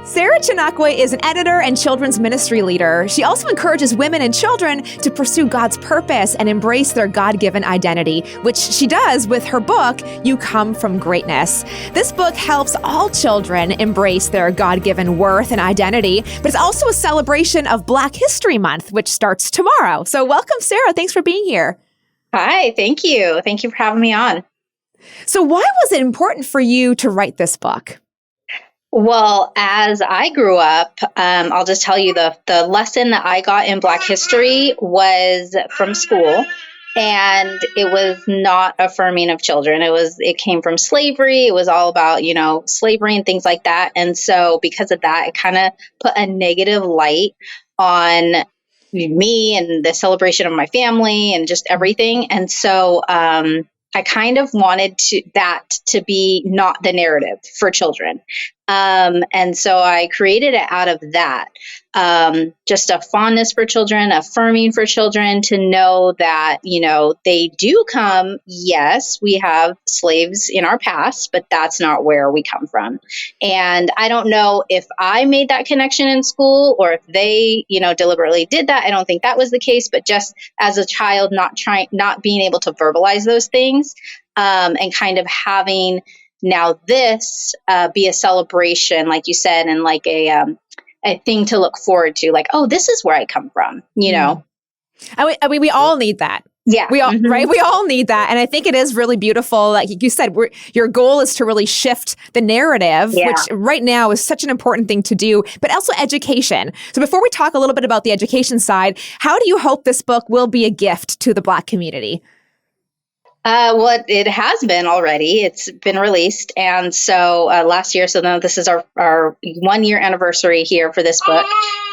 Sara Chinakwe is an editor and children's ministry leader. She also encourages women and children to pursue God's purpose and embrace their God-given identity, which she does with her book, You Come From Greatness. This book helps all children embrace their God-given worth and identity, but it's also a celebration of Black History Month, which starts tomorrow. So welcome, Sara. Thanks for being here. Hi, thank you. Thank you for having me on. So why was it important for you to write this book? Well, as I grew up, I'll just tell you the lesson that I got in Black history was from school, and it was not affirming of children. It came from slavery. It was all about, slavery and things like that. And so because of that, it kind of put a negative light on me and the celebration of my family and just everything. And so, I kind of wanted that to be not the narrative for children. And so I created it out of that. Just a fondness for children, affirming for children to know that, they do come. Yes, we have slaves in our past, but that's not where we come from. And I don't know if I made that connection in school or if they, deliberately did that. I don't think that was the case, but just as a child, not being able to verbalize those things, and kind of having now this be a celebration, like you said, and like a thing to look forward to, like, oh, this is where I come from, I mean, we all need that. Yeah. We all, right? We all need that. And I think it is really beautiful. Like you said, your goal is to really shift the narrative, which right now is such an important thing to do, but also education. So before we talk a little bit about the education side, how do you hope this book will be a gift to the Black community? Well, it has been already. It's been released. And so last year, so now this is our 1 year anniversary here for this book.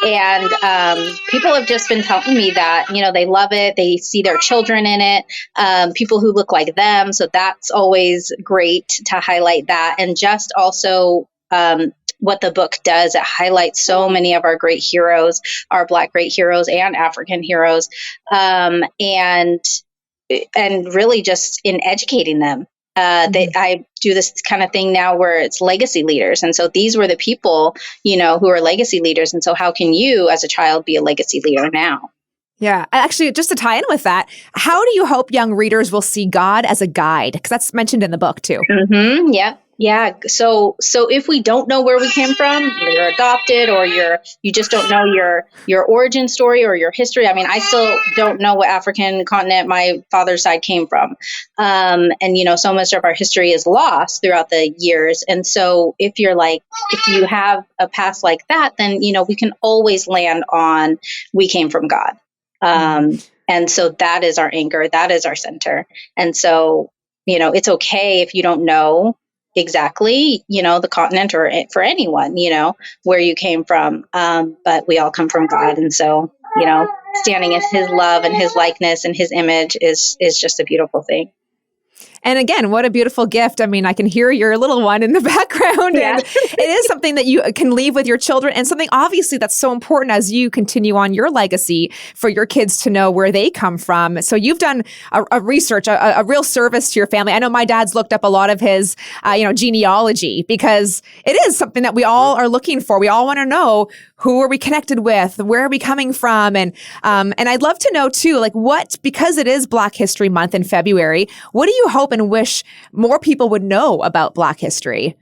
And people have just been telling me that, they love it. They see their children in it, people who look like them. So that's always great to highlight that. And just also what the book does, it highlights so many of our great heroes, our Black great heroes and African heroes. And really just in educating them. I do this kind of thing now where it's legacy leaders. And so these were the people, who are legacy leaders. And so how can you as a child be a legacy leader now? Yeah. Actually, just to tie in with that, how do you hope young readers will see God as a guide? Because that's mentioned in the book too. Mm-hmm. Yeah. Yeah. So if we don't know where we came from, you're adopted, or you just don't know your origin story or your history. I mean, I still don't know what African continent my father's side came from. And, so much of our history is lost throughout the years. And so if you have a past like that, then, we can always land on, we came from God. And so that is our anchor. That is our center. And so, it's okay if you don't know exactly, the continent or for anyone, where you came from. But we all come from God. And so, standing in his love and his likeness and his image is just a beautiful thing. And again, what a beautiful gift. I mean, I can hear your little one in the background. Yeah. And it is something that you can leave with your children, and something obviously that's so important as you continue on your legacy for your kids to know where they come from. So you've done a research, a real service to your family. I know my dad's looked up a lot of his, genealogy, because it is something that we all are looking for. We all want to know, who are we connected with? Where are we coming from? And I'd love to know too, because it is Black History Month in February, what do you hope and wish more people would know about Black history?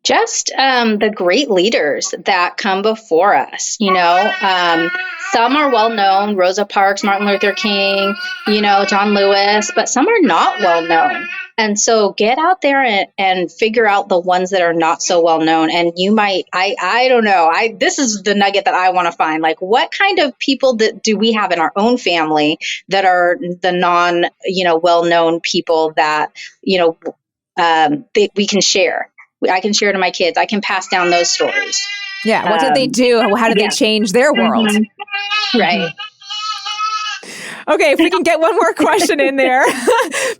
Just the great leaders that come before us, some are well known, Rosa Parks, Martin Luther King, John Lewis, but some are not well known. And so get out there and figure out the ones that are not so well known. And you might, I don't know, this is the nugget that I want to find. Like, what kind of people do we have in our own family that are the non, well known people that, we can share? I can share to my kids. I can pass down those stories. Yeah. What did they do? How did they change their world? Mm-hmm. Right. Okay, if we can get one more question in there,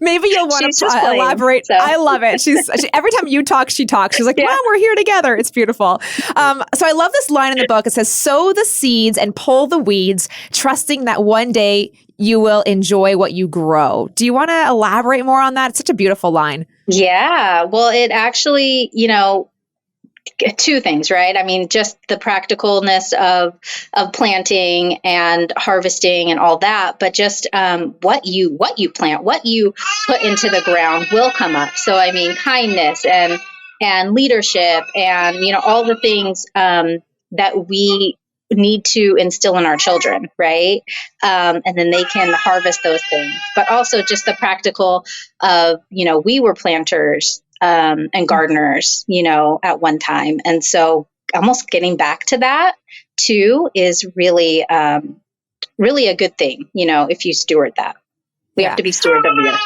maybe you'll want to elaborate. So. I love it. Every time you talk, she talks. She's like, Mom, we're here together. It's beautiful. So I love this line in the book. It says, sow the seeds and pull the weeds, trusting that one day you will enjoy what you grow. Do you want to elaborate more on that? It's such a beautiful line. Yeah. Well, it actually, two things, right? I mean, just the practicalness of planting and harvesting and all that, but just what you plant, what you put into the ground will come up. So I mean, kindness and leadership and all the things that we need to instill in our children, right? And then they can harvest those things. But also just the practical of we were planters and gardeners, at one time. And so almost getting back to that too is really, really a good thing, if you steward that. We have to be stewards of the earth.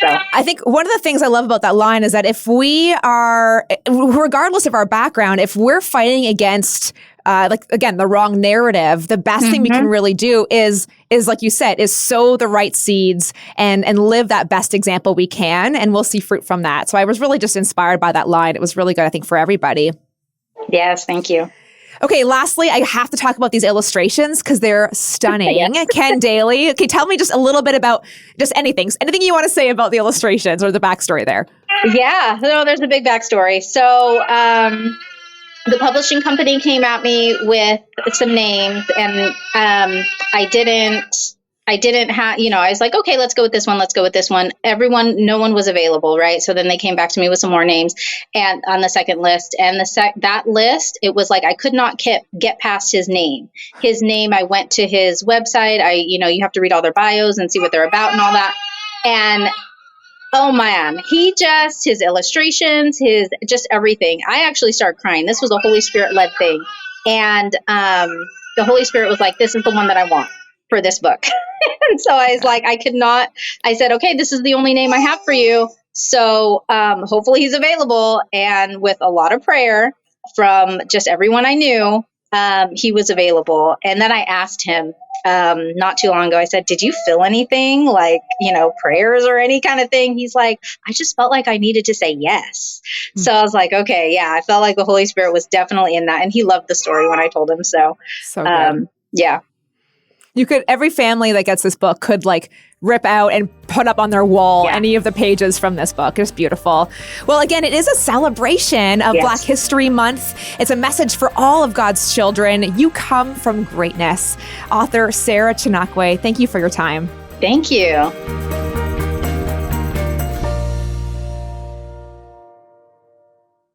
So I think one of the things I love about that line is that if we are, regardless of our background, if we're fighting against the wrong narrative, the best thing we can really do is like you said, is sow the right seeds and live that best example we can, and we'll see fruit from that. So I was really just inspired by that line. It was really good, I think, for everybody. Yes, thank you. Okay, lastly, I have to talk about these illustrations because they're stunning. Yes. Ken Daly. Okay, tell me just a little bit about just anything you want to say about the illustrations or the backstory there. Yeah, no, there's a big backstory. So the publishing company came at me with some names, and I didn't have, I was like, okay, let's go with this one. Let's go with this one. No one was available, right? So then they came back to me with some more names and on the second list. And that list, it was like, I could not get past his name. I went to his website. You have to read all their bios and see what they're about and all that. And oh man, his illustrations, just everything. I actually started crying. This was a Holy Spirit led thing. And the Holy Spirit was like, this is the one that I want for this book. And so I was like, I said, okay, this is the only name I have for you. So hopefully he's available. And with a lot of prayer from just everyone I knew, he was available. And then I asked him not too long ago, I said, did you feel anything like, prayers or any kind of thing? He's like, I just felt like I needed to say yes. Mm-hmm. So I was like, okay, yeah, I felt like the Holy Spirit was definitely in that. And he loved the story when I told him. So good. Yeah. Every family that gets this book could rip out and put up on their wall any of the pages from this book. It's beautiful. Well, again, it is a celebration of Black History Month. It's a message for all of God's children. You come from greatness. Author Sara Chinakwe, thank you for your time. Thank you.